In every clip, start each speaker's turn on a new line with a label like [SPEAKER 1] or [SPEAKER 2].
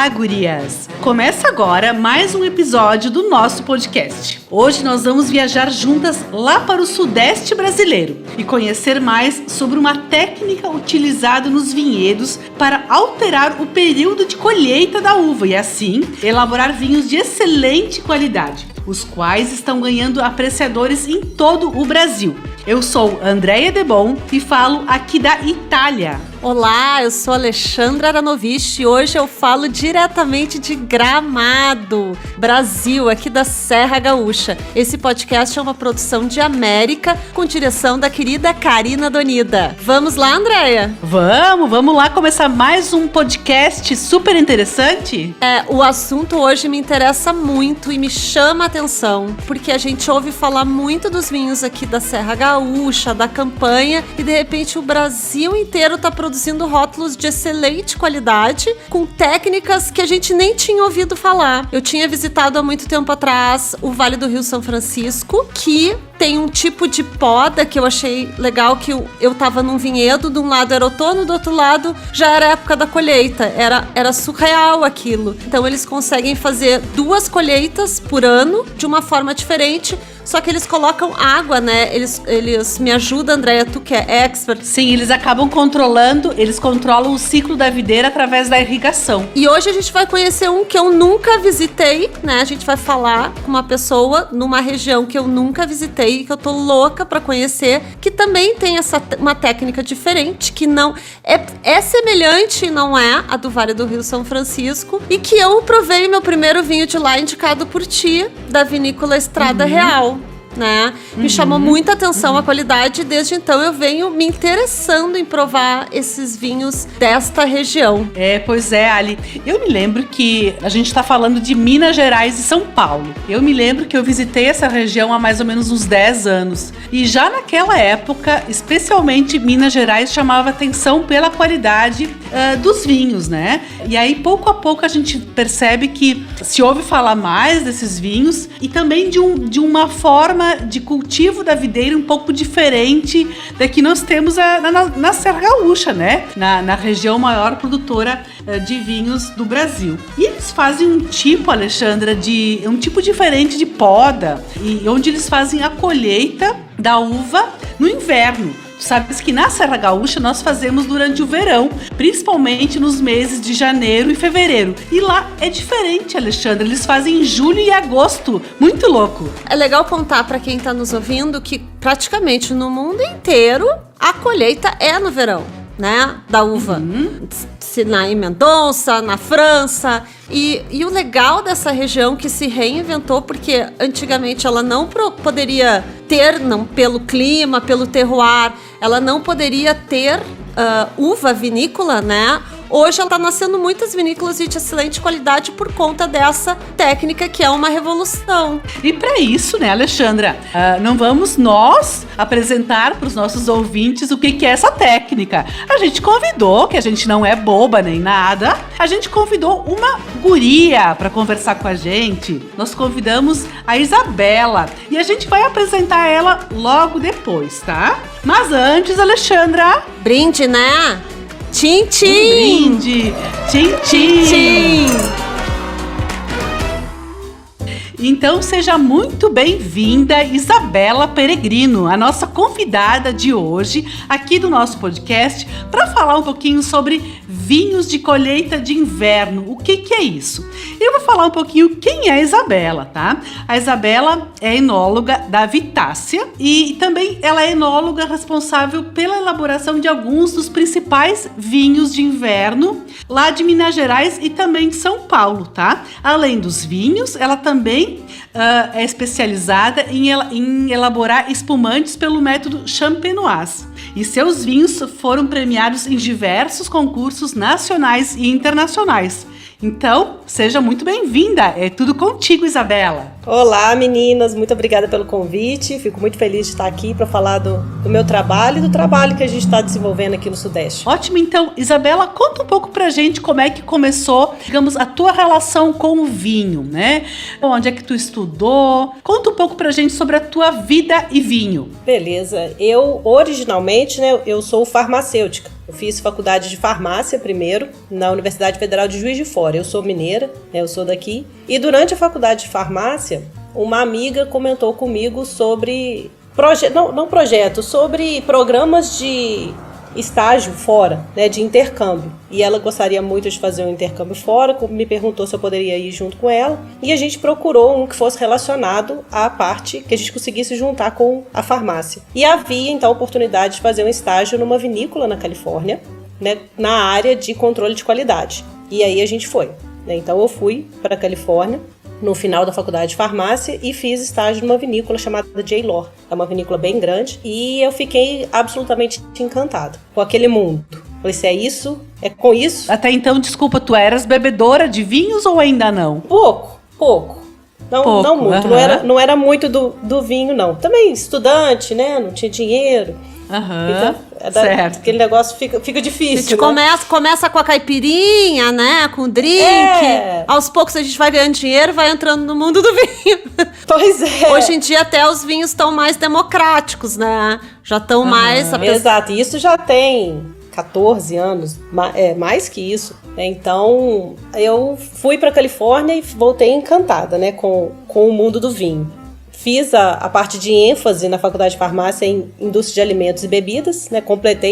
[SPEAKER 1] Olá, gurias! Começa agora mais um episódio do nosso podcast. Hoje nós vamos viajar juntas lá para o Sudeste brasileiro e conhecer mais sobre uma técnica utilizada nos vinhedos para alterar o período de colheita da uva e assim elaborar vinhos de excelente qualidade, os quais estão ganhando apreciadores em todo o Brasil. Eu sou Andréia Debon e falo aqui da Itália.
[SPEAKER 2] Olá, eu sou Alexandra Aranovich e hoje eu falo diretamente de Gramado, Brasil, aqui da Serra Gaúcha. Esse podcast é uma produção de América com direção da querida Karina Donida. Vamos lá, Andréia?
[SPEAKER 1] Vamos lá começar mais um podcast super interessante?
[SPEAKER 2] O assunto hoje me interessa muito e me chama a atenção, porque a gente ouve falar muito dos vinhos aqui da Serra Gaúcha, da campanha, e de repente o Brasil inteiro está produzindo rótulos de excelente qualidade, com técnicas que a gente nem tinha ouvido falar. Eu tinha visitado há muito tempo atrás o Vale do Rio São Francisco, que tem um tipo de poda que eu achei legal, que eu tava num vinhedo, de um lado era outono, do outro lado já era época da colheita. Era surreal aquilo. Então eles conseguem fazer 2 colheitas por ano de uma forma diferente, só que eles colocam água, né? Eles me ajudam, Andréia, tu que é expert.
[SPEAKER 1] Sim, eles controlam o ciclo da videira através da irrigação.
[SPEAKER 2] E hoje a gente vai conhecer um que eu nunca visitei, né? A gente vai falar com uma pessoa numa região que eu nunca visitei, que eu tô louca pra conhecer, que também tem uma técnica diferente, que não é semelhante, não é a do Vale do Rio São Francisco, e que eu provei meu primeiro vinho de lá, indicado por ti, da vinícola Estrada Real. Né? Me chamou muita atenção a qualidade e desde então eu venho me interessando em provar esses vinhos desta região.
[SPEAKER 1] Pois é, Ali. Eu me lembro que a gente está falando de Minas Gerais e São Paulo. Eu me lembro que eu visitei essa região há mais ou menos uns 10 anos. E já naquela época, especialmente Minas Gerais chamava atenção pela qualidade dos vinhos, né? E aí, pouco a pouco, a gente percebe que se ouve falar mais desses vinhos e também de uma forma de cultivo da videira um pouco diferente da que nós temos na Serra Gaúcha, né? Na região maior produtora de vinhos do Brasil. E eles fazem um tipo, Alexandra, um tipo diferente de poda, e onde eles fazem a colheita da uva no inverno. Tu sabes que na Serra Gaúcha nós fazemos durante o verão, principalmente nos meses de janeiro e fevereiro. E lá é diferente, Alexandre. Eles fazem em julho e agosto. Muito louco.
[SPEAKER 2] É legal contar para quem está nos ouvindo que praticamente no mundo inteiro a colheita é no verão, né? Da uva. Se em Mendonça, na França. E o legal dessa região que se reinventou, porque antigamente ela não poderia ter, não, pelo clima, pelo terroir, ela não poderia ter uva vinícola, né? Hoje ela está nascendo muitas vinícolas de excelente qualidade por conta dessa técnica que é uma revolução.
[SPEAKER 1] E para isso, né, Alexandra, não vamos nós apresentar para os nossos ouvintes o que é essa técnica. A gente convidou, que a gente não é boba nem nada, a gente convidou uma guria para conversar com a gente. Nós convidamos a Isabela e a gente vai apresentar ela logo depois, tá? Mas antes, Alexandra...
[SPEAKER 2] Brinde, né? Tchim, tchim!
[SPEAKER 1] Um brinde! Tchim, tchim!
[SPEAKER 2] Tchim!
[SPEAKER 1] Então seja muito bem-vinda, Isabela Peregrino, a nossa convidada de hoje aqui do nosso podcast, para falar um pouquinho sobre vinhos de colheita de inverno. O que é isso? Eu vou falar um pouquinho quem é a Isabela, tá? A Isabela é enóloga da Vitácia e também ela é enóloga responsável pela elaboração de alguns dos principais vinhos de inverno lá de Minas Gerais e também de São Paulo, tá? Além dos vinhos, ela também é especializada em elaborar espumantes pelo método Champenoise. E seus vinhos foram premiados em diversos concursos nacionais e internacionais. Então, seja muito bem-vinda. É tudo contigo, Isabela.
[SPEAKER 3] Olá, meninas. Muito obrigada pelo convite. Fico muito feliz de estar aqui para falar do meu trabalho e do trabalho que a gente está desenvolvendo aqui no Sudeste.
[SPEAKER 1] Ótimo, então, Isabela, conta um pouco pra gente como é que começou, digamos, a tua relação com o vinho, né? Onde é que tu estudou? Conta um pouco pra gente sobre a tua vida e vinho.
[SPEAKER 3] Beleza. Eu, originalmente, né, eu sou farmacêutica. Eu fiz faculdade de farmácia primeiro, na Universidade Federal de Juiz de Fora. Eu sou mineira, né, eu sou daqui. E durante a faculdade de farmácia, uma amiga comentou comigo sobre sobre programas de estágio fora, né, de intercâmbio. E ela gostaria muito de fazer um intercâmbio fora, me perguntou se eu poderia ir junto com ela. E a gente procurou um que fosse relacionado à parte que a gente conseguisse juntar com a farmácia. E havia, então, a oportunidade de fazer um estágio numa vinícola na Califórnia, né, na área de controle de qualidade. E aí a gente foi, né? Então eu fui para a Califórnia no final da faculdade de farmácia e fiz estágio numa vinícola chamada J-Lore. É uma vinícola bem grande e eu fiquei absolutamente encantada com aquele mundo. Falei, se é isso, é com isso.
[SPEAKER 1] Até então, desculpa, tu eras bebedora de vinhos ou ainda não?
[SPEAKER 3] Pouco. Não muito. Não era muito do vinho, não. Também estudante, né? Não tinha dinheiro. Então,
[SPEAKER 1] certo.
[SPEAKER 3] Aquele negócio fica difícil.
[SPEAKER 2] A gente começa com a caipirinha, né? Com o drink. Aos poucos a gente vai ganhando dinheiro, vai entrando no mundo do vinho.
[SPEAKER 3] Pois é.
[SPEAKER 2] Hoje em dia até os vinhos estão mais democráticos, né? Já estão mais...
[SPEAKER 3] Exato. E isso já tem 14 anos, mais que isso. Então, eu fui para Califórnia e voltei encantada, né? Com o mundo do vinho. Fiz a parte de ênfase na faculdade de farmácia em indústria de alimentos e bebidas, né?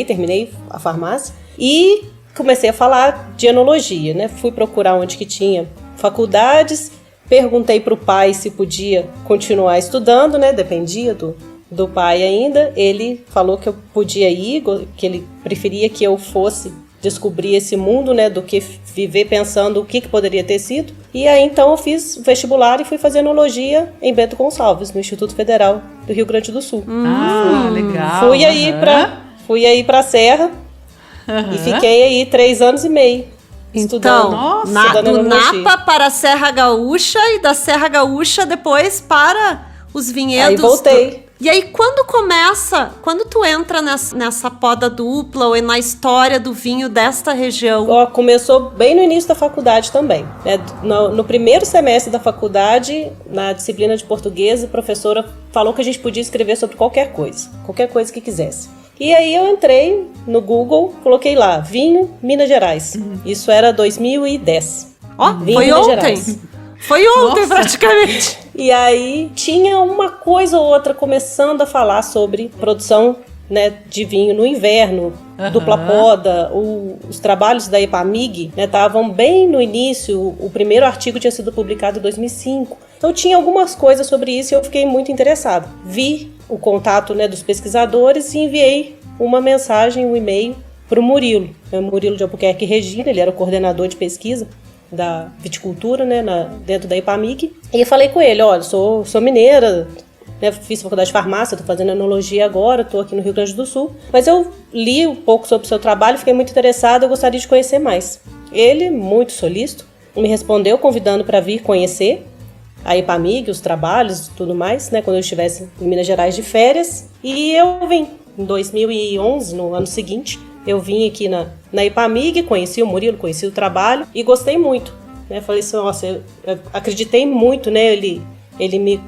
[SPEAKER 3] Terminei a farmácia e comecei a falar de enologia, né? Fui procurar onde que tinha faculdades, perguntei para o pai se podia continuar estudando, né? Dependia do pai ainda. Ele falou que eu podia ir, que ele preferia que eu fosse descobrir esse mundo, né, do que viver pensando o que poderia ter sido. E aí, então, eu fiz vestibular e fui fazer enologia em Bento Gonçalves, no Instituto Federal do Rio Grande do Sul.
[SPEAKER 1] Legal.
[SPEAKER 3] Fui aí pra Serra e fiquei aí 3 anos e meio estudando.
[SPEAKER 2] Então, do Napa para a Serra Gaúcha e da Serra Gaúcha depois para os vinhedos.
[SPEAKER 3] Aí voltei.
[SPEAKER 2] E aí, quando tu entra nessa poda dupla ou na história do vinho desta região?
[SPEAKER 3] Começou bem no início da faculdade também, né? No primeiro semestre da faculdade, na disciplina de português, a professora falou que a gente podia escrever sobre qualquer coisa que quisesse. E aí eu entrei no Google, coloquei lá, vinho, Minas Gerais. Isso era 2010.
[SPEAKER 2] Foi ontem. Gerais. Foi ontem, praticamente.
[SPEAKER 3] E aí tinha uma coisa ou outra começando a falar sobre produção, né, de vinho no inverno, dupla poda. Os trabalhos da EPAMIG estavam bem no início. O primeiro artigo tinha sido publicado em 2005. Então tinha algumas coisas sobre isso e eu fiquei muito interessada. Vi o contato, né, dos pesquisadores e enviei uma mensagem, um e-mail para o Murilo de Albuquerque Regina. Ele era o coordenador de pesquisa da viticultura, né, dentro da EPAMIG. E eu falei com ele, olha, sou mineira, né, fiz faculdade de farmácia, estou fazendo enologia agora, estou aqui no Rio Grande do Sul, mas eu li um pouco sobre o seu trabalho, fiquei muito interessada, eu gostaria de conhecer mais. Ele, muito solícito, me respondeu convidando para vir conhecer a EPAMIG, os trabalhos e tudo mais, né, quando eu estivesse em Minas Gerais de férias, e eu vim em 2011, no ano seguinte. Eu vim aqui na EPAMIG, conheci o Murilo, conheci o trabalho e gostei muito, né? Falei assim, nossa, eu acreditei muito, né? Ele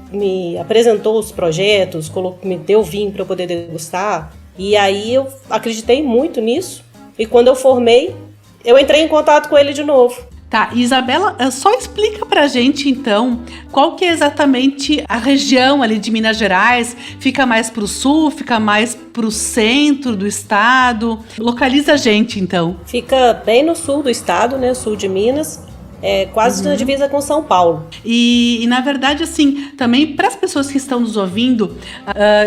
[SPEAKER 3] me apresentou os projetos, me deu vinho para eu poder degustar. E aí eu acreditei muito nisso. E quando eu formei, eu entrei em contato com ele de novo.
[SPEAKER 1] Tá, Isabela, só explica pra gente, então, qual que é exatamente a região ali de Minas Gerais? Fica mais pro sul, fica mais pro centro do estado? Localiza a gente, então.
[SPEAKER 3] Fica bem no sul do estado, né, sul de Minas. Quase na divisa com São Paulo.
[SPEAKER 1] E na verdade, assim, também para as pessoas que estão nos ouvindo,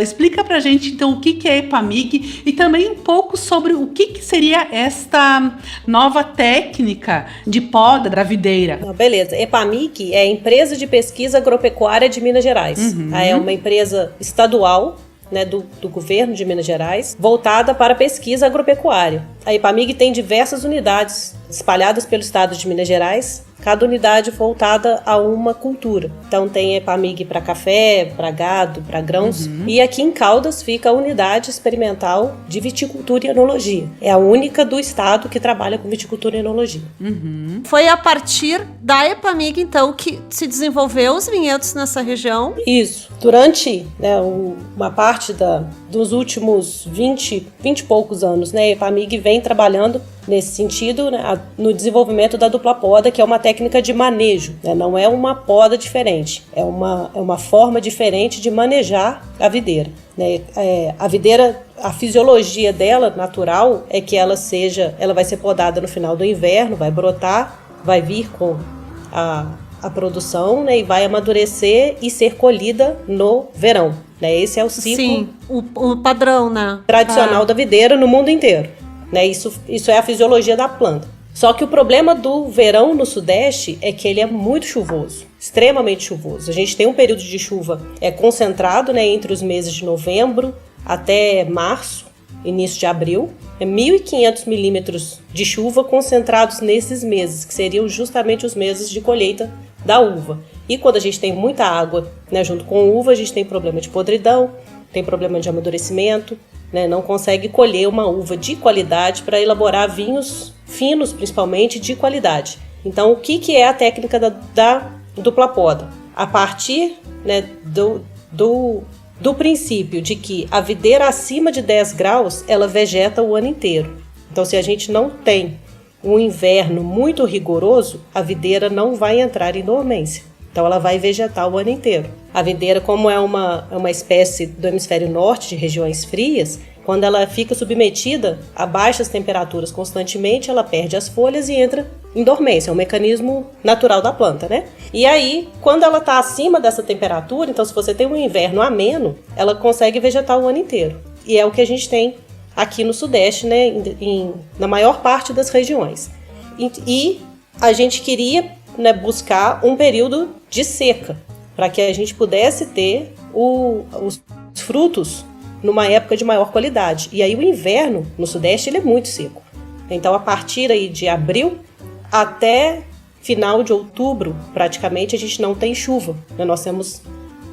[SPEAKER 1] explica pra gente, então, o que é EPAMIG e também um pouco sobre o que seria esta nova técnica de poda da videira.
[SPEAKER 3] Beleza. EPAMIG é a Empresa de Pesquisa Agropecuária de Minas Gerais. É uma empresa estadual, né, do governo de Minas Gerais, voltada para pesquisa agropecuária. A EPAMIG tem diversas unidades espalhadas pelo estado de Minas Gerais, cada unidade voltada a uma cultura. Então tem EPAMIG para café, para gado, para grãos. E aqui em Caldas fica a unidade experimental de viticultura e enologia. É a única do estado que trabalha com viticultura e enologia.
[SPEAKER 2] Foi a partir da EPAMIG, então, que se desenvolveu os vinhedos nessa região?
[SPEAKER 3] Isso. Durante uma parte dos últimos 20 e poucos anos, né, a EPAMIG vem trabalhando nesse sentido, né, no desenvolvimento da dupla poda, que é uma técnica de manejo, né, não é uma poda diferente, é uma forma diferente de manejar a videira. Né. A videira, a fisiologia dela, natural, é que ela vai ser podada no final do inverno, vai brotar, vai vir com a produção, né, e vai amadurecer e ser colhida no verão. Né. Esse é o ciclo.
[SPEAKER 2] Sim, o padrão, né?
[SPEAKER 3] Tradicional da videira no mundo inteiro. Né, isso é a fisiologia da planta. Só que o problema do verão no Sudeste é que ele é muito chuvoso, extremamente chuvoso. A gente tem um período de chuva concentrado, né, entre os meses de novembro até março, início de abril. 1.500 milímetros de chuva concentrados nesses meses, que seriam justamente os meses de colheita da uva. E quando a gente tem muita água, né, junto com a uva, a gente tem problema de podridão, tem problema de amadurecimento, né, não consegue colher uma uva de qualidade para elaborar vinhos finos, principalmente, de qualidade. Então, o que é a técnica da dupla poda? A partir, né, do princípio de que a videira acima de 10 graus, ela vegeta o ano inteiro. Então, se a gente não tem um inverno muito rigoroso, a videira não vai entrar em dormência. Então, ela vai vegetar o ano inteiro. A videira, como é uma espécie do hemisfério norte, de regiões frias, quando ela fica submetida a baixas temperaturas constantemente, ela perde as folhas e entra em dormência. É um mecanismo natural da planta, né? E aí, quando ela está acima dessa temperatura, então se você tem um inverno ameno, ela consegue vegetar o ano inteiro. E é o que a gente tem aqui no Sudeste, né? Na maior parte das regiões. E a gente queria, né, buscar um período de seca, para que a gente pudesse ter os frutos numa época de maior qualidade. E aí o inverno no Sudeste ele é muito seco. Então a partir aí de abril até final de outubro, praticamente a gente não tem chuva. Nós temos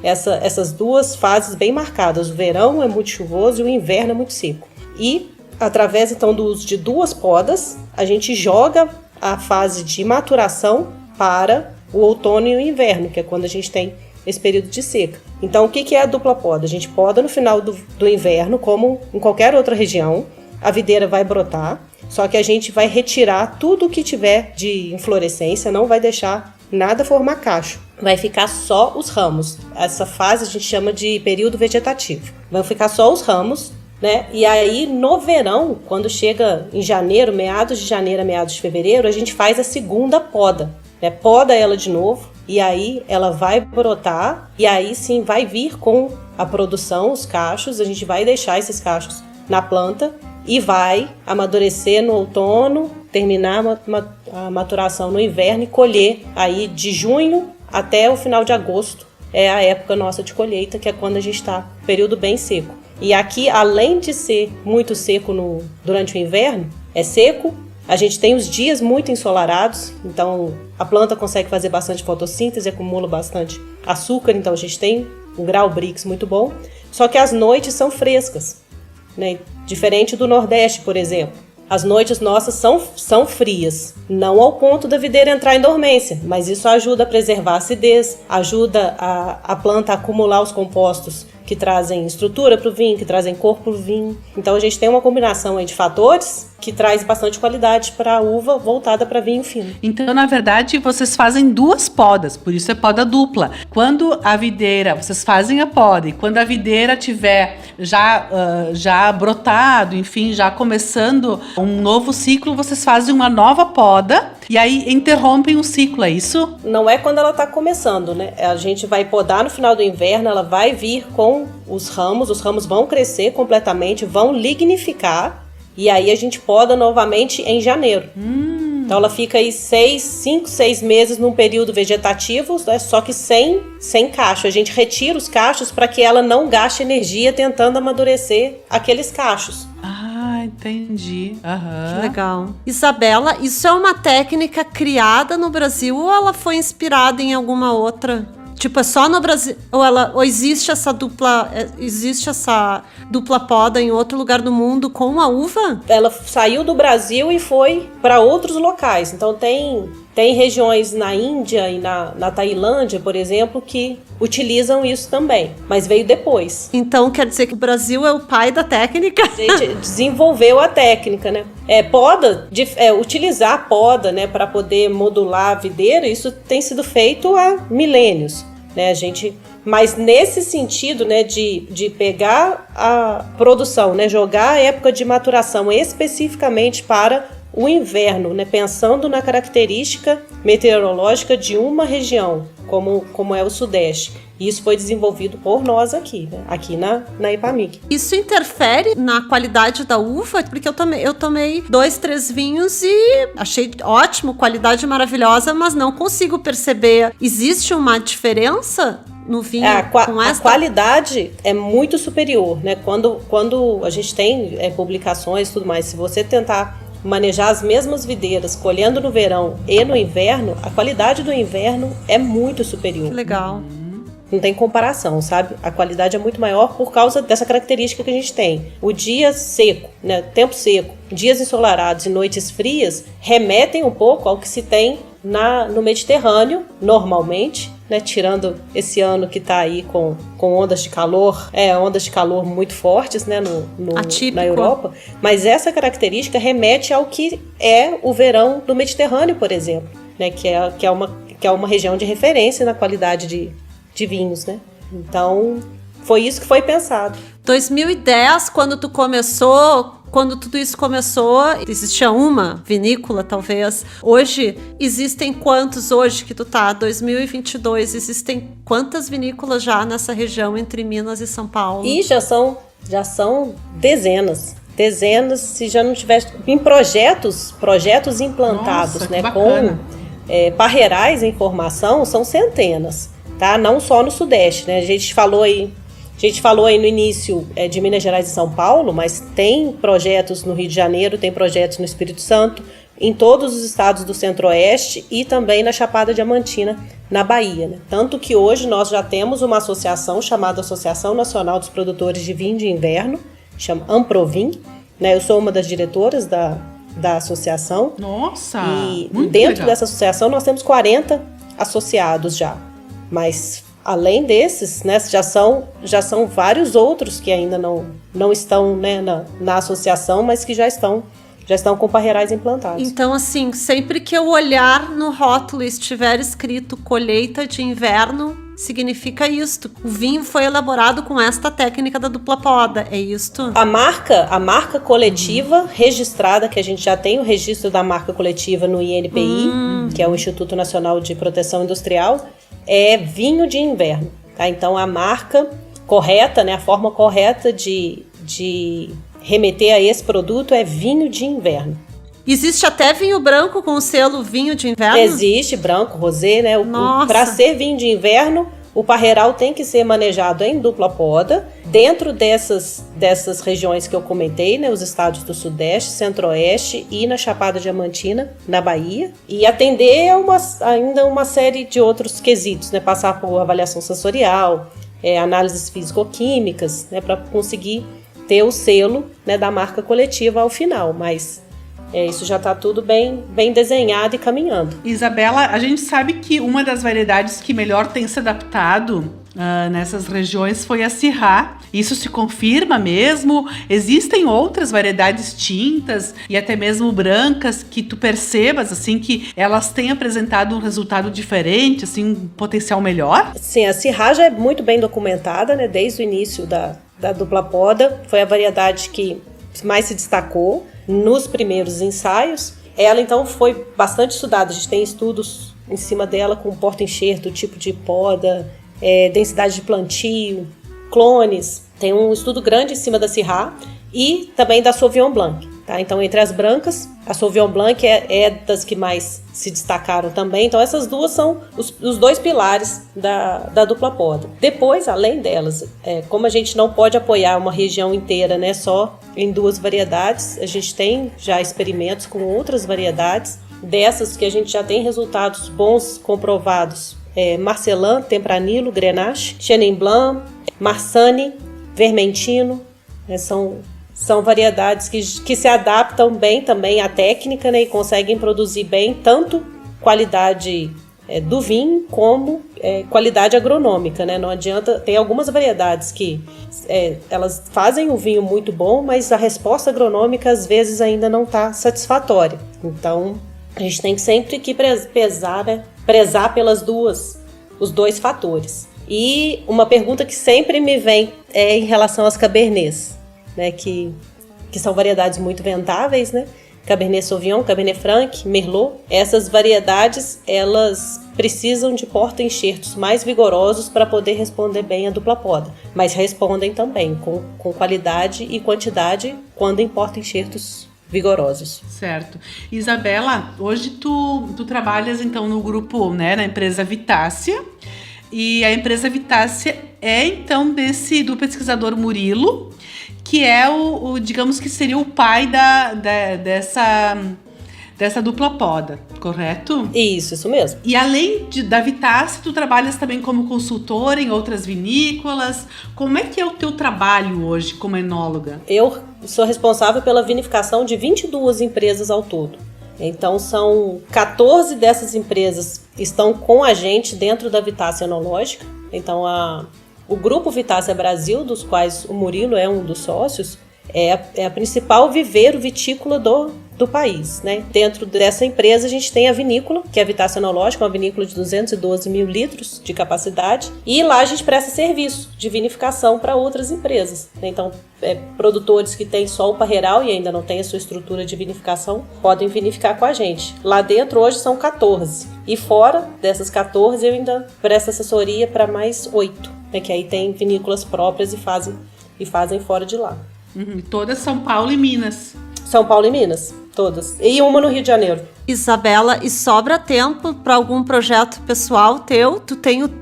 [SPEAKER 3] essas duas fases bem marcadas. O verão é muito chuvoso e o inverno é muito seco. E através então do uso de duas podas, a gente joga a fase de maturação para o outono e o inverno, que é quando a gente tem esse período de seca. Então, o que é a dupla poda? A gente poda no final do inverno, como em qualquer outra região. A videira vai brotar, só que a gente vai retirar tudo o que tiver de inflorescência, não vai deixar nada formar cacho. Vai ficar só os ramos. Essa fase a gente chama de período vegetativo. Vão ficar só os ramos, né? E aí, no verão, quando chega em janeiro, meados de janeiro a meados de fevereiro, a gente faz a segunda poda. Né? Poda ela de novo, e aí ela vai brotar, e aí sim vai vir com a produção, os cachos, a gente vai deixar esses cachos na planta e vai amadurecer no outono, terminar a maturação no inverno e colher aí de junho até o final de agosto. É a época nossa de colheita, que é quando a gente está período bem seco. E aqui, além de ser muito seco durante o inverno, é seco. A gente tem os dias muito ensolarados, então a planta consegue fazer bastante fotossíntese, acumula bastante açúcar, então a gente tem um grau Brix muito bom. Só que as noites são frescas, né? Diferente do Nordeste, por exemplo. As noites nossas são frias, não ao ponto da videira entrar em dormência, mas isso ajuda a preservar a acidez, ajuda a planta a acumular os compostos que trazem estrutura para o vinho, que trazem cor para o vinho. Então a gente tem uma combinação aí de fatores que traz bastante qualidade para a uva voltada para vinho fino.
[SPEAKER 1] Então, na verdade, vocês fazem duas podas, por isso é poda dupla. Quando a videira, vocês fazem a poda, e quando a videira tiver já brotado, enfim, já começando um novo ciclo, vocês fazem uma nova poda e aí interrompem o ciclo, é isso?
[SPEAKER 3] Não é quando ela está começando, né? A gente vai podar no final do inverno, ela vai vir com os ramos vão crescer completamente, vão lignificar, e aí a gente poda novamente em janeiro. Então ela fica aí 5, 6 meses num período vegetativo, né, só que sem cacho. A gente retira os cachos para que ela não gaste energia tentando amadurecer aqueles cachos.
[SPEAKER 1] Ah, entendi. Aham.
[SPEAKER 2] Que legal. Isabela, isso é uma técnica criada no Brasil ou ela foi inspirada em alguma outra? Tipo, é só no Brasil? Ou existe essa dupla poda em outro lugar do mundo com a uva?
[SPEAKER 3] Ela saiu do Brasil e foi para outros locais. Então tem regiões na Índia e na Tailândia, por exemplo, que utilizam isso também, mas veio depois.
[SPEAKER 2] Então quer dizer que o Brasil é o pai da técnica?
[SPEAKER 3] A gente desenvolveu a técnica, né? Utilizar a poda, né, para poder modular a videira, isso tem sido feito há milênios, né? Mas nesse sentido, né, de pegar a produção, né, jogar a época de maturação especificamente para o inverno, né, pensando na característica meteorológica de uma região, como é o Sudeste. E isso foi desenvolvido por nós aqui, né, aqui na Epamig.
[SPEAKER 2] Isso interfere na qualidade da uva? Porque eu tomei 2, 3 vinhos e achei ótimo, qualidade maravilhosa, mas não consigo perceber. Existe uma diferença no vinho com essa?
[SPEAKER 3] A qualidade é muito superior, né? Quando a gente tem publicações e tudo mais, se você tentar manejar as mesmas videiras, colhendo no verão e no inverno, a qualidade do inverno é muito superior.
[SPEAKER 2] Que legal.
[SPEAKER 3] Não tem comparação, sabe? A qualidade é muito maior por causa dessa característica que a gente tem. O dia seco, né? Tempo seco, dias ensolarados e noites frias remetem um pouco ao que se tem no Mediterrâneo, normalmente, né? Tirando esse ano que está aí com ondas de calor muito fortes, né? Na Europa. Mas essa característica remete ao que é o verão do Mediterrâneo, por exemplo, né? Que é uma região de referência na qualidade de vinhos, né? Então, foi isso que foi pensado.
[SPEAKER 2] 2010, quando tudo isso começou, existia uma vinícola, talvez. Hoje, existem quantos hoje que tu tá? 2022, existem quantas vinícolas já nessa região entre Minas e São Paulo?
[SPEAKER 3] E já são dezenas, se já não tivesse em projetos implantados.
[SPEAKER 1] Nossa,
[SPEAKER 3] né,
[SPEAKER 1] com
[SPEAKER 3] parreirais em formação, são centenas. Tá? Não só no Sudeste, né? A gente falou aí no início de Minas Gerais e São Paulo, mas tem projetos no Rio de Janeiro, tem projetos no Espírito Santo, em todos os estados do Centro-Oeste e também na Chapada Diamantina, na Bahia, né? Tanto que hoje nós já temos uma associação chamada Associação Nacional dos Produtores de Vinho de Inverno, chama Amprovin, né? Eu sou uma das diretoras da associação.
[SPEAKER 1] Nossa!
[SPEAKER 3] E
[SPEAKER 1] muito
[SPEAKER 3] dentro
[SPEAKER 1] legal.
[SPEAKER 3] dessa associação nós temos 40 associados já. Mas, além desses, né, já são vários outros que ainda não estão, né, na associação, mas que já estão com parreirais implantados.
[SPEAKER 2] Então, assim, sempre que eu olhar no rótulo e estiver escrito colheita de inverno, significa isto. O vinho foi elaborado com esta técnica da dupla poda, é isto?
[SPEAKER 3] A marca coletiva registrada, que a gente já tem o registro da marca coletiva no INPI, que é o Instituto Nacional de Proteção Industrial, é vinho de inverno. Tá? Então, a marca correta, né, a forma correta de remeter a esse produto é vinho de inverno.
[SPEAKER 2] Existe até vinho branco com o selo vinho de inverno?
[SPEAKER 3] Existe, branco, rosé, né? Para ser vinho de inverno, o parreiral tem que ser manejado em dupla poda, dentro dessas regiões que eu comentei, né? Os estados do Sudeste, Centro-Oeste e na Chapada Diamantina, na Bahia. E atender ainda uma série de outros quesitos, né? Passar por avaliação sensorial, análises físico-químicas, né? Para conseguir ter o selo, né, da marca coletiva ao final, mas isso já está tudo bem desenhado e caminhando.
[SPEAKER 1] Isabela, a gente sabe que uma das variedades que melhor tem se adaptado nessas regiões foi a Syrah. Isso se confirma mesmo? Existem outras variedades tintas e até mesmo brancas que tu percebas assim que elas têm apresentado um resultado diferente, assim, um potencial melhor?
[SPEAKER 3] Sim, a Syrah já é muito bem documentada, né, desde o início da dupla poda. Foi a variedade que mais se destacou nos primeiros ensaios. Ela, então, foi bastante estudada. A gente tem estudos em cima dela com porta-enxerto, tipo de poda, densidade de plantio, clones. Tem um estudo grande em cima da Syrah e também da Sauvignon Blanc. Tá? Então, entre as brancas, a Sauvignon Blanc é das que mais se destacaram também. Então, essas duas são os dois pilares da dupla poda. Depois, além delas, como a gente não pode apoiar uma região inteira, né, só em 2 variedades, a gente tem já experimentos com outras variedades. Dessas que a gente já tem resultados bons comprovados. Marcelin, Tempranillo, Grenache, Chenin Blanc, Marsanne, Vermentino, são variedades que se adaptam bem também à técnica, né, e conseguem produzir bem tanto qualidade do vinho como qualidade agronômica, né? Não adianta, tem algumas variedades que elas fazem um vinho muito bom, mas a resposta agronômica às vezes ainda não está satisfatória. Então a gente tem que sempre prezar pelas os dois fatores. E uma pergunta que sempre me vem é em relação às Cabernets, né, que são variedades muito vendáveis, né? Cabernet Sauvignon, Cabernet Franc, Merlot. Essas variedades, elas precisam de porta-enxertos mais vigorosos para poder responder bem à dupla poda, mas respondem também com qualidade e quantidade quando em porta-enxertos vigorosos.
[SPEAKER 1] Certo. Isabela, hoje tu trabalhas então no grupo, né, na empresa Vitácia, e a empresa Vitácia é então do pesquisador Murilo, que é digamos que seria o pai dessa dupla poda, correto?
[SPEAKER 3] Isso mesmo.
[SPEAKER 1] E além da Vitácia, tu trabalhas também como consultor em outras vinícolas. Como é que é o teu trabalho hoje como enóloga?
[SPEAKER 3] Eu sou responsável pela vinificação de 22 empresas ao todo. Então, são 14 dessas empresas que estão com a gente dentro da Vitácia Enológica. Então, o Grupo Vitácia Brasil, dos quais o Murilo é um dos sócios, é a principal viveiro vitícola do país, né? Dentro dessa empresa a gente tem a vinícola, que é a Vitácia Enológica, uma vinícola de 212 mil litros de capacidade, e lá a gente presta serviço de vinificação para outras empresas. Então, produtores que têm só o parreiral e ainda não têm a sua estrutura de vinificação podem vinificar com a gente. Lá dentro hoje são 14, e fora dessas 14 eu ainda presto assessoria para mais 8, né? Que aí tem vinícolas próprias e fazem fora de lá.
[SPEAKER 1] Todas São Paulo e Minas.
[SPEAKER 3] São Paulo e Minas, todas. E uma no Rio de Janeiro.
[SPEAKER 2] Isabela, e sobra tempo para algum projeto pessoal teu?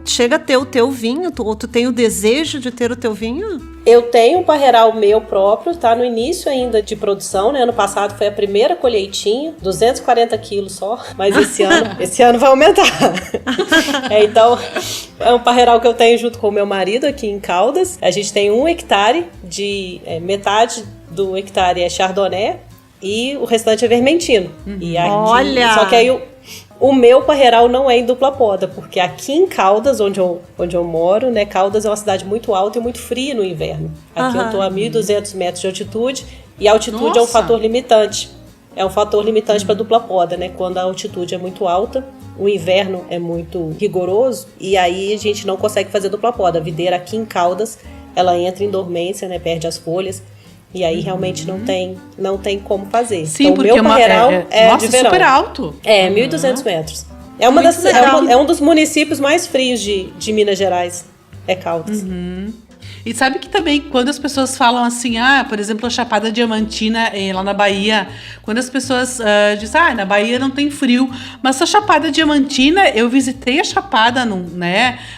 [SPEAKER 2] Chega a ter o teu vinho? Ou tu tem o desejo de ter o teu vinho?
[SPEAKER 3] Eu tenho um parreiral meu próprio, tá no início ainda de produção, né? Ano passado foi a primeira colheitinha, 240 quilos só, mas esse ano vai aumentar. Então, é um parreiral que eu tenho junto com o meu marido aqui em Caldas. A gente tem 1 hectare, metade do hectare é Chardonnay e o restante é Vermentino.
[SPEAKER 2] Olha!
[SPEAKER 3] Só que aí o meu parreiral não é em dupla poda, porque aqui em Caldas, onde eu moro, né? Caldas é uma cidade muito alta e muito fria no inverno. Aqui eu estou a 1.200 metros de altitude e a altitude é um fator limitante. É um fator limitante para dupla poda, né? Quando a altitude é muito alta, o inverno é muito rigoroso e aí a gente não consegue fazer dupla poda. A videira aqui em Caldas, ela entra em dormência, né? Perde as folhas. E aí realmente não tem como fazer.
[SPEAKER 1] Sim,
[SPEAKER 3] então,
[SPEAKER 1] porque
[SPEAKER 3] o meu parreiral é
[SPEAKER 1] nossa,
[SPEAKER 3] de verão.
[SPEAKER 1] Super alto.
[SPEAKER 3] 1.200 metros. É um dos municípios mais frios de Minas Gerais. É Caldas.
[SPEAKER 1] E sabe que também, quando as pessoas falam assim, por exemplo, a Chapada Diamantina lá na Bahia, quando as pessoas dizem, na Bahia não tem frio, mas a Chapada Diamantina, eu visitei a Chapada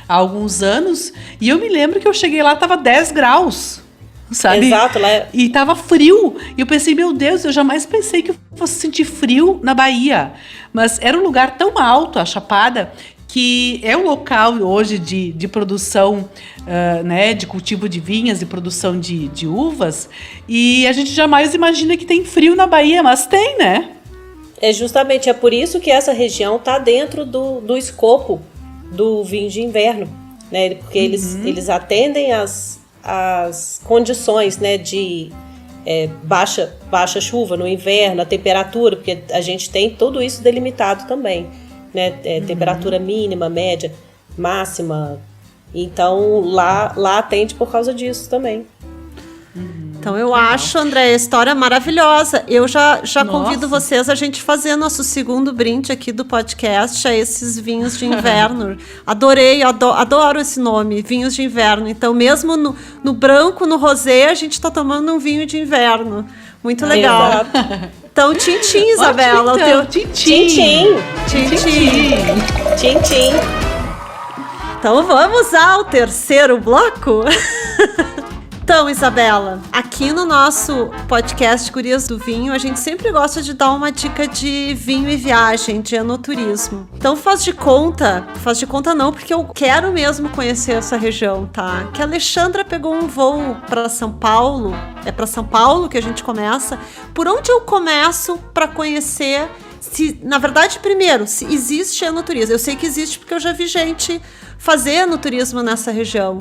[SPEAKER 1] há alguns anos, e eu me lembro que eu cheguei lá, tava 10 graus. Sabe?
[SPEAKER 3] Exato, lá
[SPEAKER 1] E tava frio. E eu pensei, meu Deus, eu jamais pensei que eu fosse sentir frio na Bahia. Mas era um lugar tão alto, a Chapada, que é um local hoje de produção, de cultivo de vinhas e produção de uvas. E a gente jamais imagina que tem frio na Bahia, mas tem, né?
[SPEAKER 3] Justamente por isso que essa região está dentro do escopo do vinho de inverno, né? Porque eles atendem as condições, né, de baixa chuva no inverno, a temperatura, porque a gente tem tudo isso delimitado também, né? Temperatura mínima, média, máxima. Então lá atende por causa disso também.
[SPEAKER 2] Então eu acho, André, a história maravilhosa. Eu já convido vocês a gente fazer nosso segundo brinde aqui do podcast a esses vinhos de inverno. Adoro esse nome, vinhos de inverno. Então mesmo no branco, no rosé, a gente está tomando um vinho de inverno. Muito legal.
[SPEAKER 3] Exato.
[SPEAKER 2] Então, tchim-tchim, Isabela.
[SPEAKER 1] Ótimo, então. Tchim-tchim.
[SPEAKER 3] Tchim-tchim.
[SPEAKER 2] Então, vamos ao terceiro bloco? Então, Isabela, aqui no nosso podcast Gurias do Vinho, a gente sempre gosta de dar uma dica de vinho e viagem, de enoturismo. Então faz de conta não, porque eu quero mesmo conhecer essa região, tá? Que a Alexandra pegou um voo para São Paulo, é para São Paulo que a gente começa. Por onde eu começo para conhecer, na verdade, primeiro, se existe enoturismo? Eu sei que existe porque eu já vi gente fazer enoturismo nessa região.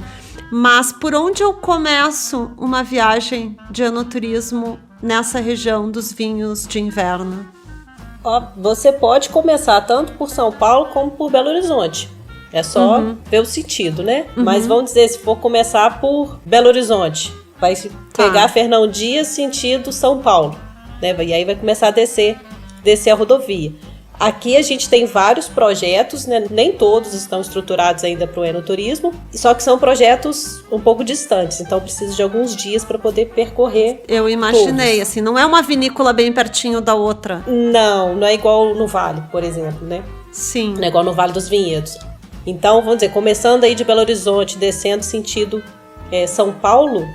[SPEAKER 2] Mas por onde eu começo uma viagem de enoturismo nessa região dos vinhos de inverno?
[SPEAKER 3] Você pode começar tanto por São Paulo como por Belo Horizonte. É só ver o sentido, né? Mas vamos dizer, se for começar por Belo Horizonte, vai pegar Fernão Dias sentido São Paulo, né? E aí vai começar a descer a rodovia. Aqui a gente tem vários projetos, né? Nem todos estão estruturados ainda para o enoturismo, só que são projetos um pouco distantes, então precisa de alguns dias para poder percorrer.
[SPEAKER 2] Eu imaginei, assim, não é uma vinícola bem pertinho da outra.
[SPEAKER 3] Não é igual no Vale, por exemplo, né?
[SPEAKER 2] Sim.
[SPEAKER 3] Não é igual no Vale dos Vinhedos. Então, vamos dizer, começando aí de Belo Horizonte, descendo sentido São Paulo,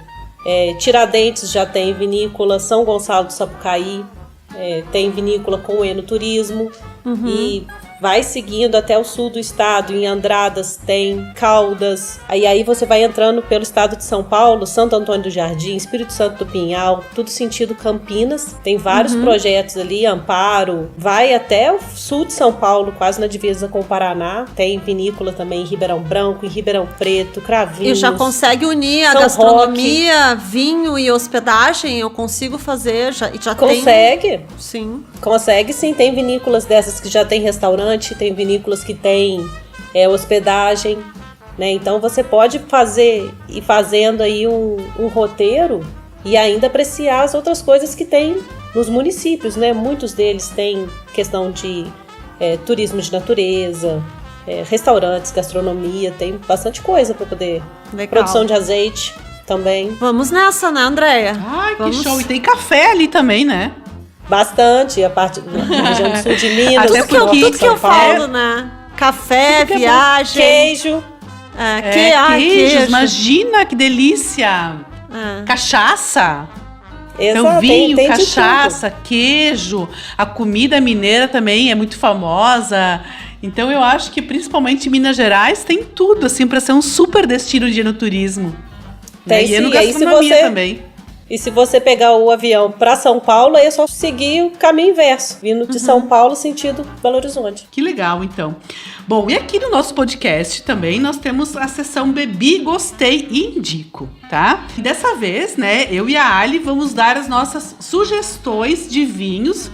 [SPEAKER 3] Tiradentes já tem vinícola, São Gonçalo do Sapucaí, tem vinícola com enoturismo, e vai seguindo até o sul do estado, em Andradas tem Caldas, aí você vai entrando pelo estado de São Paulo, Santo Antônio do Jardim, Espírito Santo do Pinhal, tudo sentido Campinas, tem vários projetos ali, Amparo, vai até o sul de São Paulo, quase na divisa com o Paraná, tem vinícola também em Ribeirão Branco, em Ribeirão Preto, Cravinhos.
[SPEAKER 2] E já consegue unir a
[SPEAKER 3] São
[SPEAKER 2] gastronomia,
[SPEAKER 3] Roque.
[SPEAKER 2] Vinho e hospedagem? Eu consigo fazer, já
[SPEAKER 3] Consegue?
[SPEAKER 2] Sim.
[SPEAKER 3] Consegue sim, tem vinícolas dessas que já tem restaurante, tem vinícolas que tem hospedagem, né? Então você pode ir fazendo aí um roteiro e ainda apreciar as outras coisas que tem nos municípios, né? Muitos deles têm questão de turismo de natureza, restaurantes, gastronomia, tem bastante coisa para poder.
[SPEAKER 2] Legal.
[SPEAKER 3] Produção de azeite também.
[SPEAKER 2] Vamos nessa, né, Andréia?
[SPEAKER 1] Ai, que show! E tem café ali também, né?
[SPEAKER 3] Bastante, a parte na região do sul de Minas.
[SPEAKER 1] Até
[SPEAKER 2] Tudo que eu falo, né? Café, viagem.
[SPEAKER 3] Queijo.
[SPEAKER 1] Queijos, imagina que delícia! Cachaça!
[SPEAKER 3] Exato,
[SPEAKER 1] então, vinho,
[SPEAKER 3] tem
[SPEAKER 1] cachaça, queijo, a comida mineira também é muito famosa. Então eu acho que principalmente em Minas Gerais tem tudo assim para ser um super destino de enoturismo.
[SPEAKER 3] Tem,
[SPEAKER 1] e enogastronomia também.
[SPEAKER 3] E se você pegar o avião para São Paulo, aí é só seguir o caminho inverso, vindo de São Paulo sentido Belo Horizonte.
[SPEAKER 1] Que legal, então. Bom, e aqui no nosso podcast também nós temos a seção Bebi, Gostei e Indico, tá? E dessa vez, né, eu e a Ali vamos dar as nossas sugestões de vinhos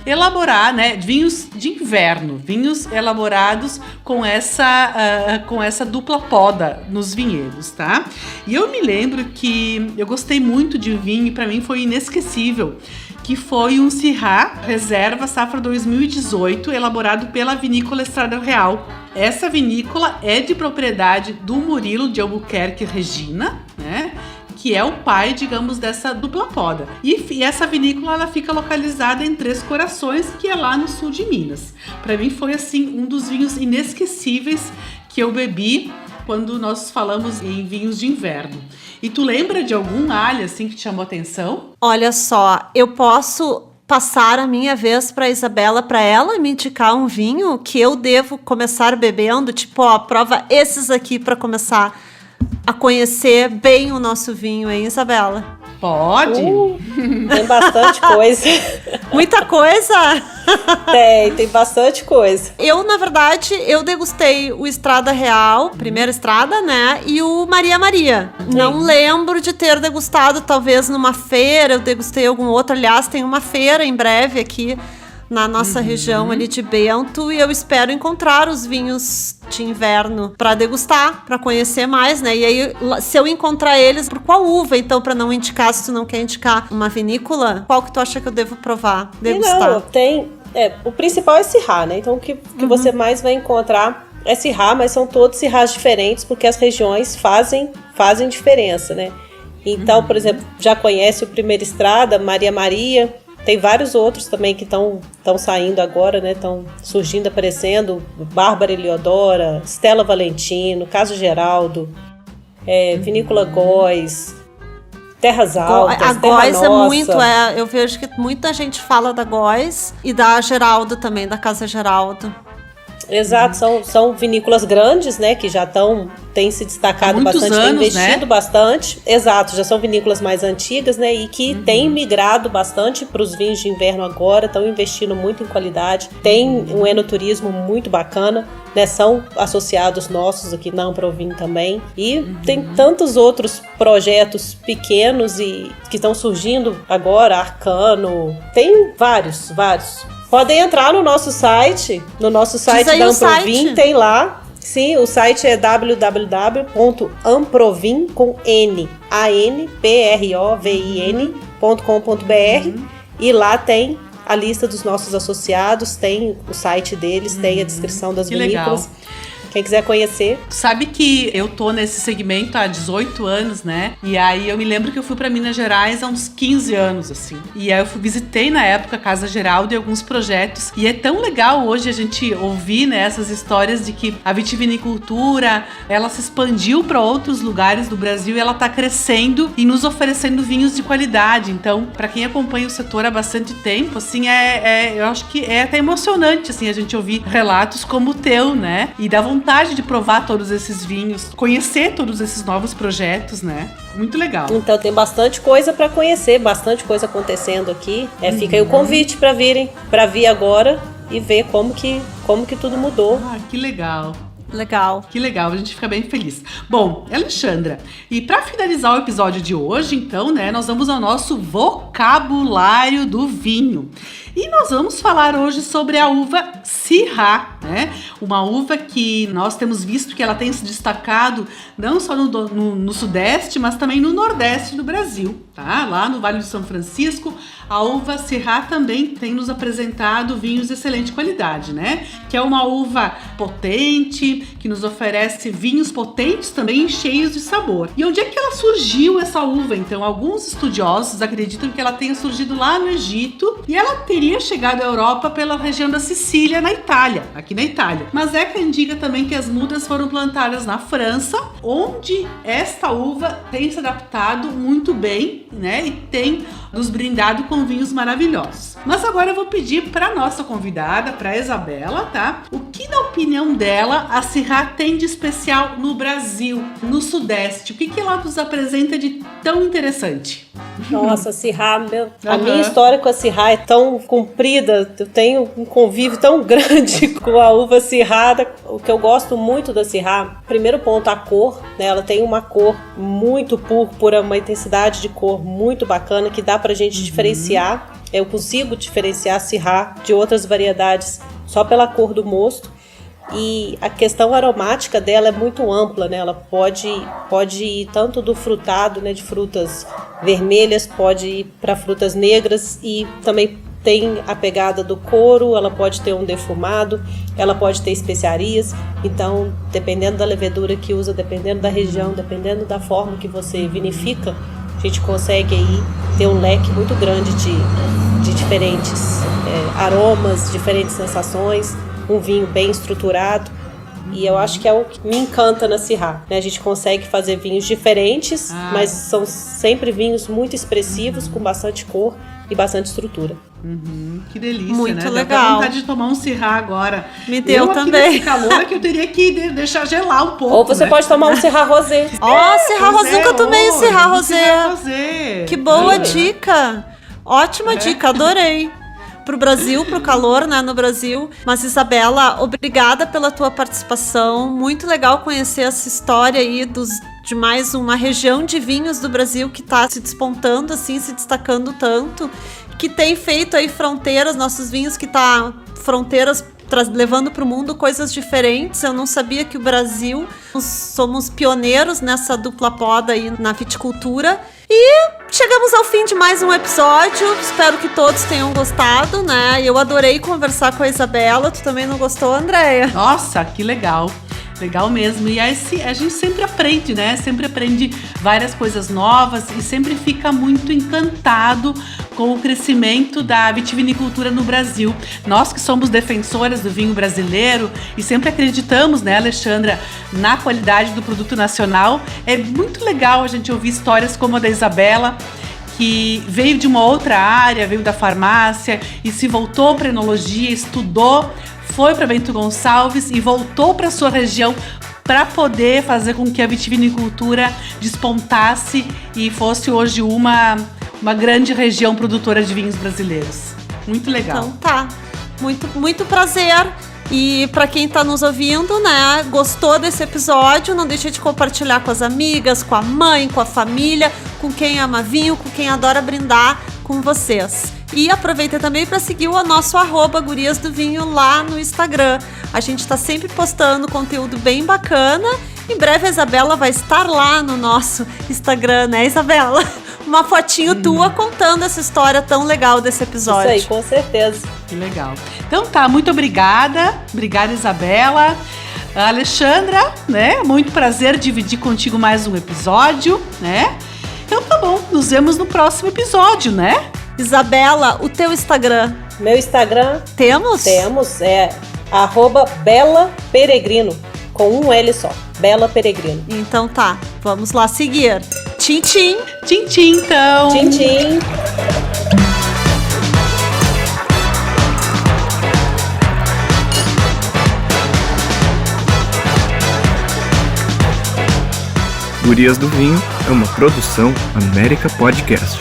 [SPEAKER 1] vinhos de inverno, vinhos elaborados com essa dupla poda nos vinhedos, tá? E eu me lembro que eu gostei muito de vinho e para mim foi inesquecível, que foi um Syrah Reserva Safra 2018, elaborado pela Vinícola Estrada Real. Essa vinícola é de propriedade do Murilo de Albuquerque Regina, né? Que é o pai, digamos, dessa dupla poda. E essa vinícola ela fica localizada em Três Corações, que é lá no sul de Minas. Para mim foi assim um dos vinhos inesquecíveis que eu bebi quando nós falamos em vinhos de inverno. E tu lembra de algum alho assim que te chamou atenção?
[SPEAKER 2] Olha só, eu posso passar a minha vez para Isabela, para ela me indicar um vinho que eu devo começar bebendo, tipo, prova esses aqui para começar a conhecer bem o nosso vinho, hein, Isabela?
[SPEAKER 1] Pode?
[SPEAKER 3] Tem bastante coisa.
[SPEAKER 2] Muita coisa?
[SPEAKER 3] Tem bastante coisa.
[SPEAKER 2] Eu, na verdade, degustei o Estrada Real, primeira Estrada, né? E o Maria Maria. Sim. Não lembro de ter degustado, talvez numa feira, eu degustei algum outro. Aliás, tem uma feira em breve aqui na nossa região ali de Bento, e eu espero encontrar os vinhos de inverno para degustar, para conhecer mais, né? E aí, se eu encontrar eles, por qual uva, então, para não indicar, se tu não quer indicar uma vinícola, qual que tu acha que eu devo provar, degustar?
[SPEAKER 3] Não, o principal é Syrah, né? Então, o que você mais vai encontrar é Syrah, mas são todos Syrahs diferentes, porque as regiões fazem diferença, né? Então, por exemplo, já conhece o Primeira Estrada, Maria Maria. Tem vários outros também que estão saindo agora, né? Estão surgindo, aparecendo. Bárbara Eliodora, Stella Valentino, Caso Geraldo, Vinícola Góes, Terras Altas,
[SPEAKER 2] a
[SPEAKER 3] Terra
[SPEAKER 2] Góes
[SPEAKER 3] Nossa.
[SPEAKER 2] é muito, eu vejo que muita gente fala da Góes e da Geraldo também, da Casa Geraldo.
[SPEAKER 3] Exato, são vinícolas grandes, né, que já têm se destacado bastante, têm investido bastante. Exato, já são vinícolas mais antigas, né, e que têm migrado bastante para os vinhos de inverno agora, estão investindo muito em qualidade, tem um enoturismo muito bacana, né, são associados nossos aqui na Amprovin também, e tem tantos outros projetos pequenos e que estão surgindo agora, Arcano, tem vários. Podem entrar no nosso site da Amprovin, tem lá. Sim, o site é www.amprovin.com.br e lá tem a lista dos nossos associados, tem o site deles, tem a descrição das vinícolas. Legal. Quem quiser conhecer.
[SPEAKER 1] Sabe que eu tô nesse segmento há 18 anos, né? E aí eu me lembro que eu fui pra Minas Gerais há uns 15 anos, assim. E aí eu visitei na época a Casa Geraldo e alguns projetos. E é tão legal hoje a gente ouvir, né, essas histórias de que a vitivinicultura, ela se expandiu para outros lugares do Brasil e ela tá crescendo e nos oferecendo vinhos de qualidade. Então, pra quem acompanha o setor há bastante tempo, assim, eu acho que é até emocionante, assim, a gente ouvir relatos como o teu, né? E dá vontade de provar todos esses vinhos, conhecer todos esses novos projetos, né? Muito legal.
[SPEAKER 3] Então tem bastante coisa para conhecer, bastante coisa acontecendo aqui. Fica aí o convite para vir agora e ver como que tudo mudou.
[SPEAKER 1] Ah, que legal.
[SPEAKER 2] Legal.
[SPEAKER 1] Que legal, a gente fica bem feliz. Bom, Alexandra, e para finalizar o episódio de hoje, então, né, nós vamos ao nosso vocabulário do vinho. E nós vamos falar hoje sobre a uva Syrah, né? Uma uva que nós temos visto que ela tem se destacado não só no Sudeste, mas também no Nordeste do Brasil, tá? Lá no Vale do São Francisco, a uva Syrah também tem nos apresentado vinhos de excelente qualidade, né? Que é uma uva potente, que nos oferece vinhos potentes também cheios de sabor. E onde é que ela surgiu, essa uva? Então, alguns estudiosos acreditam que ela tenha surgido lá no Egito e ela teria chegado à Europa pela região da Sicília, na Itália, aqui na Itália. Mas é que indica também que as mudas foram plantadas na França, onde esta uva tem se adaptado muito bem, né? E tem nos brindado com vinhos maravilhosos. Mas agora eu vou pedir para nossa convidada, para Isabela, tá? O que, na opinião dela, a Syrah tem de especial no Brasil, no Sudeste? O que ela nos apresenta de tão interessante?
[SPEAKER 3] Nossa, Syrah, a minha história com a Syrah é tão comprida, eu tenho um convívio tão grande com a uva Syrah. O que eu gosto muito da Syrah, primeiro ponto, a cor, né? Ela tem uma cor muito púrpura, uma intensidade de cor muito bacana que dá pra gente diferenciar. Eu consigo diferenciar a Syrah de outras variedades só pela cor do mosto. E a questão aromática dela é muito ampla, né? Ela pode ir tanto do frutado, né, de frutas vermelhas, pode ir para frutas negras e também tem a pegada do couro, ela pode ter um defumado, ela pode ter especiarias. Então, dependendo da levedura que usa, dependendo da região, dependendo da forma que você vinifica, a gente consegue aí ter um leque muito grande de diferentes aromas, diferentes sensações, um vinho bem estruturado. E eu acho que é o que me encanta na Syrah, né? A gente consegue fazer vinhos diferentes, mas são sempre vinhos muito expressivos, com bastante cor e bastante estrutura.
[SPEAKER 1] Que delícia,
[SPEAKER 2] muito,
[SPEAKER 1] né?
[SPEAKER 2] Muito legal.
[SPEAKER 1] Dá vontade de tomar um Syrah agora.
[SPEAKER 2] Me deu também.
[SPEAKER 1] Aqui nesse calor que eu teria que deixar gelar um pouco.
[SPEAKER 3] Ou você pode tomar um Syrah Rosé.
[SPEAKER 2] Syrah Rosé, nunca tomei Syrah Rosé. Que boa dica. Ótima dica, adorei. Pro Brasil, pro calor, né, no Brasil. Mas, Isabela, obrigada pela tua participação. Muito legal conhecer essa história aí de mais uma região de vinhos do Brasil que tá se despontando, assim, se destacando tanto, que tem feito aí fronteiras, nossos vinhos que tá fronteiras levando para o mundo coisas diferentes. Eu não sabia que o Brasil, nós somos pioneiros nessa dupla poda aí na viticultura. E chegamos ao fim de mais um episódio. Espero que todos tenham gostado, né? Eu adorei conversar com a Isabela. Tu também não gostou, Andréia?
[SPEAKER 1] Nossa, que legal. Legal mesmo. E aí a gente sempre aprende, né? Sempre aprende várias coisas novas e sempre fica muito encantado com o crescimento da vitivinicultura no Brasil. Nós que somos defensoras do vinho brasileiro e sempre acreditamos, né, Alexandra, na qualidade do produto nacional, é muito legal a gente ouvir histórias como a da Isabela, que veio de uma outra área, veio da farmácia e se voltou para enologia, estudou, foi para Bento Gonçalves e voltou para sua região para poder fazer com que a vitivinicultura despontasse e fosse hoje uma grande região produtora de vinhos brasileiros. Muito legal.
[SPEAKER 2] Então tá, muito prazer. E para quem tá nos ouvindo, né, gostou desse episódio, não deixe de compartilhar com as amigas, com a mãe, com a família, com quem ama vinho, com quem adora brindar com vocês. E aproveita também para seguir o nosso @Gurias do Vinho lá no Instagram. A gente está sempre postando conteúdo bem bacana. Em breve a Isabela vai estar lá no nosso Instagram, né, Isabela? Uma fotinho tua contando essa história tão legal desse episódio.
[SPEAKER 3] Isso aí, com certeza.
[SPEAKER 1] Que legal. Então tá, muito obrigada. Obrigada, Isabela. Alexandra, né? Muito prazer dividir contigo mais um episódio, né? Então tá bom, nos vemos no próximo episódio, né?
[SPEAKER 2] Isabela, o teu Instagram.
[SPEAKER 3] Meu Instagram
[SPEAKER 2] Temos,
[SPEAKER 3] é @BelaPeregrino, com um L só, Bela Peregrino.
[SPEAKER 2] Então tá, vamos lá seguir. Tchim, tchim.
[SPEAKER 1] Tchim, tchim, então.
[SPEAKER 3] Tchim, tchim.
[SPEAKER 4] Gurias do Vinho é uma produção América Podcast.